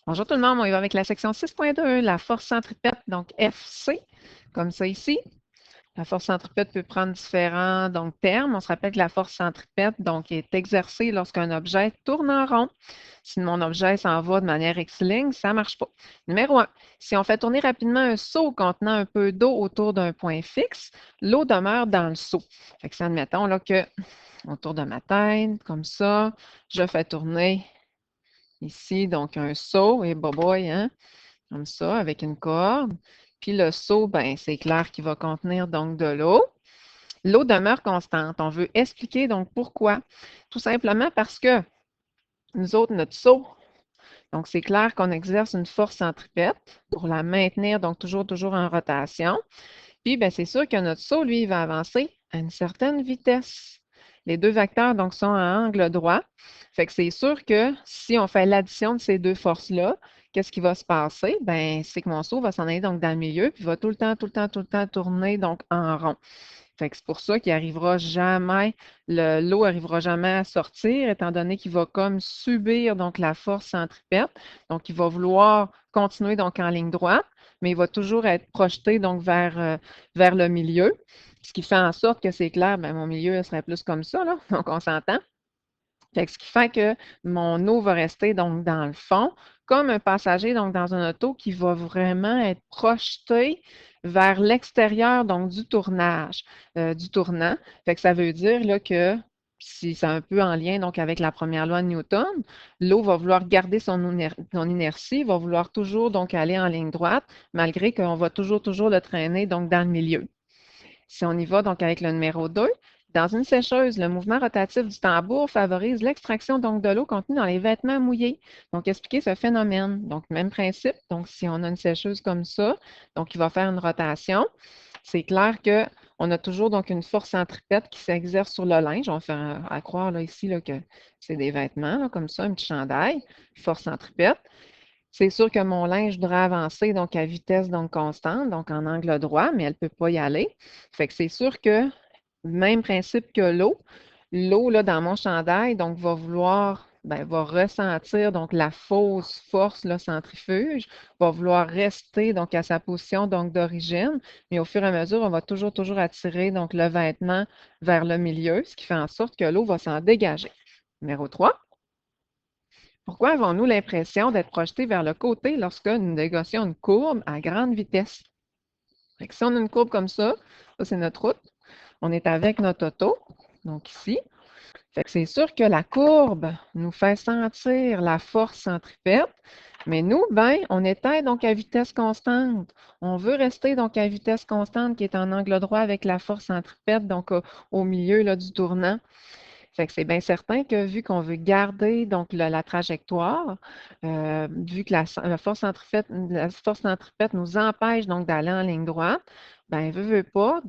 Bonjour tout le monde, on y va avec la section 6.2, la force centripète, donc FC, comme ça ici. La force centripète peut prendre différents termes. On se rappelle que la force centripète est exercée lorsqu'un objet tourne en rond. Si mon objet s'en va de manière rectiligne, ça ne marche pas. Numéro 1, si on fait tourner rapidement un seau contenant un peu d'eau autour d'un point fixe, l'eau demeure dans le seau. Fait que si admettons là, que autour de ma tête, comme ça, je fais tourner ici un seau, et boboy, hein? Comme ça, avec une corde. Puis le seau, ben, c'est clair qu'il va contenir de l'eau. L'eau demeure constante. On veut expliquer pourquoi. Tout simplement parce que nous autres, notre seau, c'est clair qu'on exerce une force centripète pour la maintenir toujours en rotation. Puis, ben, c'est sûr que notre seau, lui, il va avancer à une certaine vitesse. Les deux vecteurs, sont à angle droit. Fait que c'est sûr que si on fait l'addition de ces deux forces-là, qu'est-ce qui va se passer? Ben, c'est que mon seau va s'en aller dans le milieu, puis va tout le temps tourner en rond. Fait que c'est pour ça qu'il arrivera jamais, l'eau arrivera jamais à sortir, étant donné qu'il va comme subir la force centripète. Donc, il va vouloir continuer en ligne droite, mais il va toujours être projeté vers le milieu. Ce qui fait en sorte que c'est clair, ben, mon milieu serait plus comme ça, là. Donc, on s'entend. Fait que ce qui fait que mon eau va rester dans le fond, comme un passager dans un auto qui va vraiment être projeté vers l'extérieur du tournage, du tournant. Fait que ça veut dire là, que si c'est un peu en lien avec la première loi de Newton, l'eau va vouloir garder son inertie, va vouloir toujours aller en ligne droite, malgré qu'on va toujours le traîner dans le milieu. Si on y va avec le numéro 2, dans une sécheuse, le mouvement rotatif du tambour favorise l'extraction de l'eau contenue dans les vêtements mouillés. Donc, expliquer ce phénomène. Donc, même principe. Donc, si on a une sécheuse comme ça, il va faire une rotation. C'est clair qu'on a toujours une force centripète qui s'exerce sur le linge. On va faire à croire là, ici là, que c'est des vêtements, là, comme ça, un petit chandail, force centripète. C'est sûr que mon linge devrait avancer à vitesse constante, en angle droit, mais elle ne peut pas y aller. Fait que c'est sûr que même principe que l'eau. L'eau, là, dans mon chandail, va vouloir, ben, va ressentir la fausse force, là, centrifuge, va vouloir rester à sa position d'origine, mais au fur et à mesure, on va toujours attirer le vêtement vers le milieu, ce qui fait en sorte que l'eau va s'en dégager. Numéro 3. Pourquoi avons-nous l'impression d'être projetés vers le côté lorsque nous négocions une courbe à grande vitesse? Fait que si on a une courbe comme ça c'est notre route. On est avec notre auto, donc ici. Fait que c'est sûr que la courbe nous fait sentir la force centripète, mais nous, ben, on était à vitesse constante. On veut rester à vitesse constante qui est en angle droit avec la force centripète, au milieu là, du tournant. Fait que c'est bien certain que vu qu'on veut garder la trajectoire, vu que la force centripète nous empêche d'aller en ligne droite, ben veut pas.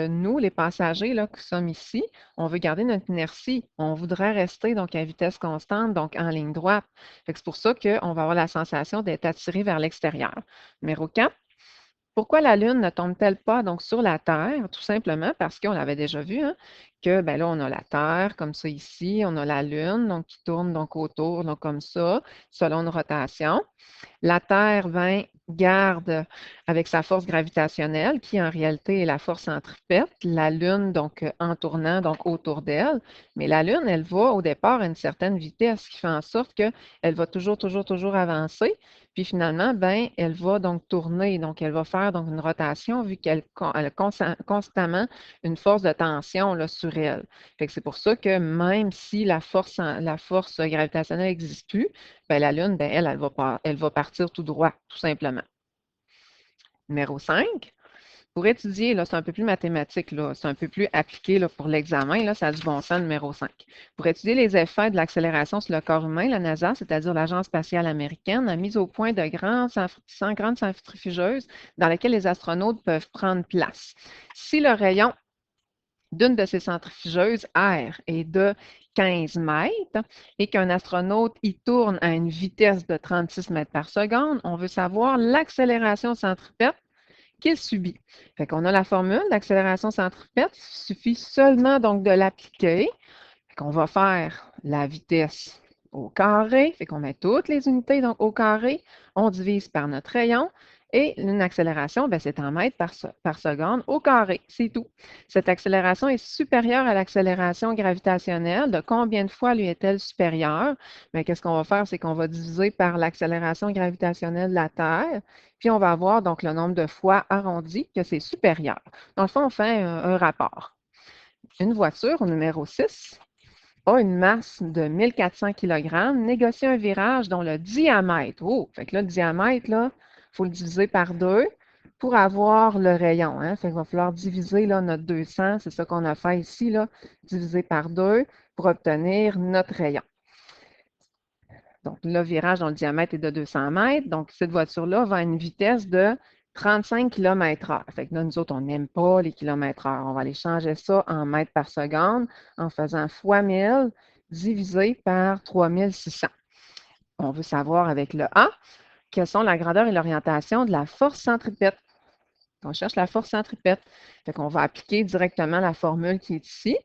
Nous, les passagers là, qui sommes ici, on veut garder notre inertie. On voudrait rester à vitesse constante, en ligne droite. Fait que c'est pour ça qu'on va avoir la sensation d'être attiré vers l'extérieur. Numéro 4. Pourquoi la Lune ne tombe-t-elle pas sur la Terre? Tout simplement parce qu'on l'avait déjà vu, hein, que ben là, on a la Terre comme ça ici, on a la Lune qui tourne autour comme ça, selon une rotation. La Terre garde avec sa force gravitationnelle, qui en réalité est la force centripète, la Lune en tournant autour d'elle. Mais la Lune, elle va au départ à une certaine vitesse, ce qui fait en sorte qu'elle va toujours avancer. Puis finalement, ben, elle va tourner, elle va faire une rotation vu qu'elle a constamment une force de tension là, sur elle. Fait que c'est pour ça que même si la force gravitationnelle n'existe plus, ben, la Lune, ben, elle va partir tout droit, tout simplement. Numéro 5. Pour étudier, là, c'est un peu plus mathématique, là, c'est un peu plus appliqué là, pour l'examen, là, ça a du bon sens, numéro 5. Pour étudier les effets de l'accélération sur le corps humain, la NASA, c'est-à-dire l'Agence spatiale américaine, a mis au point de grandes centrifugeuses dans lesquelles les astronautes peuvent prendre place. Si le rayon d'une de ces centrifugeuses R est de 15 mètres et qu'un astronaute y tourne à une vitesse de 36 mètres par seconde, on veut savoir l'accélération centripète qu'il subit. Fait qu'on a la formule d'accélération centripète, il suffit seulement de l'appliquer. On va faire la vitesse au carré, fait qu'on met toutes les unités donc au carré, on divise par notre rayon, et une accélération, ben, c'est en mètres par seconde au carré, c'est tout. Cette accélération est supérieure à l'accélération gravitationnelle. De combien de fois lui est-elle supérieure? Bien, qu'est-ce qu'on va faire? C'est qu'on va diviser par l'accélération gravitationnelle de la Terre, puis on va avoir donc le nombre de fois arrondi que c'est supérieur. Dans le fond, on fait un rapport. Une voiture, au numéro 6, a une masse de 1400 kg, négocie un virage dont le diamètre, oh, fait que là, le diamètre, là, il faut le diviser par 2 pour avoir le rayon. Hein? Fait qu'il va falloir diviser là, notre 200, c'est ça qu'on a fait ici, là, diviser par 2 pour obtenir notre rayon. Donc, le virage dont le diamètre est de 200 mètres. Donc, cette voiture-là va à une vitesse de 35 km/h. Fait que là, nous autres, on n'aime pas les km/h. On va aller changer ça en mètres par seconde en faisant fois 1000 divisé par 3600. On veut savoir avec le A, quelles sont la grandeur et l'orientation de la force centripète. On cherche la force centripète. Fait qu'on va appliquer directement la formule qui est ici.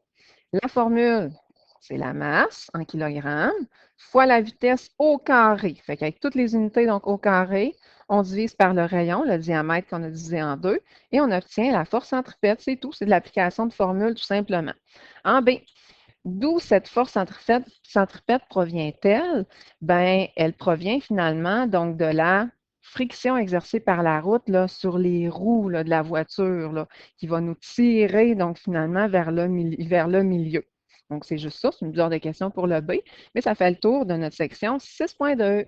La formule, c'est la masse en kilogrammes fois la vitesse au carré. Fait qu'avec toutes les unités donc au carré, on divise par le rayon, le diamètre qu'on a divisé en 2, et on obtient la force centripète. C'est tout, c'est de l'application de formule tout simplement. En B, d'où cette force centripète provient-elle? Bien, elle provient finalement donc de la friction exercée par la route là, sur les roues là, de la voiture là, qui va nous tirer donc finalement vers le milieu. Donc, c'est juste ça, c'est une bizarre de question pour le B, mais ça fait le tour de notre section 6.2.